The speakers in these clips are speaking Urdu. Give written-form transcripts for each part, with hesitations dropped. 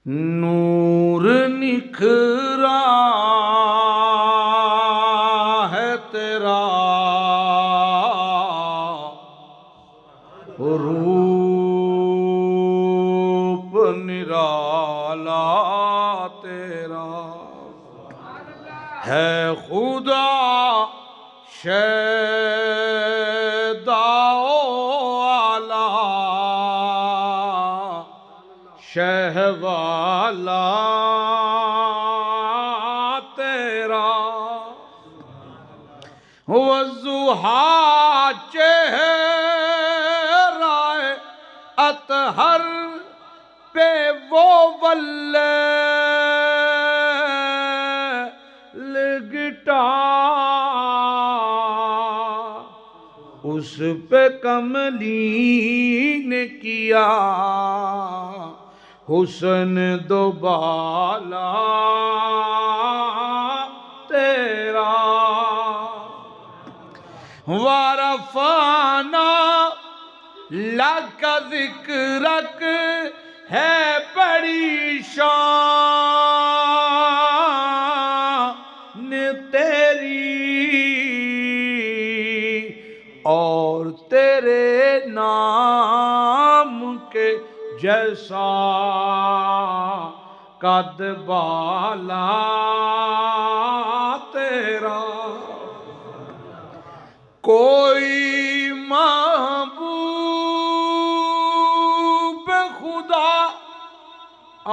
نور نکھرا ہے تیرا، روپ نرالا تیرا ہے خدا شیداء والا شہ والا تیرا والضحیٰ چہرہ اطہر پہ وہ واللیل گٹا، اس پہ کملی نے کیا حسن دوبالا تیرا وَرَفَعْنَا لَكَ ذِكْرَكَ ہے بڑی شان تیری اور تیرے نام کے جیسا قد بالا تیرا کوئی محبوب خدا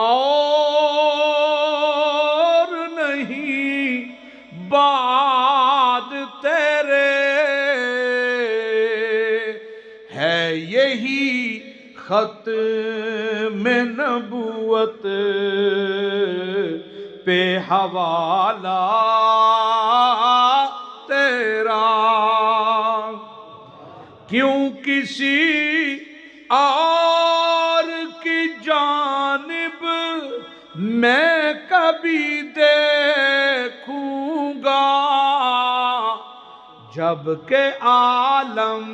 اور نہیں بعد تیرے، ہے یہی ختم نبوت پہ حوالہ تیرا، کیوں کسی اور کی جانب میں کبھی دیکھوں گا جبکہ عالم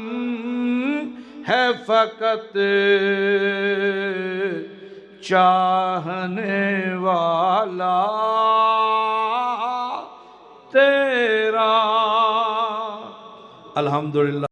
ہے فقط چاہنے والا تیرا۔ الحمدللہ۔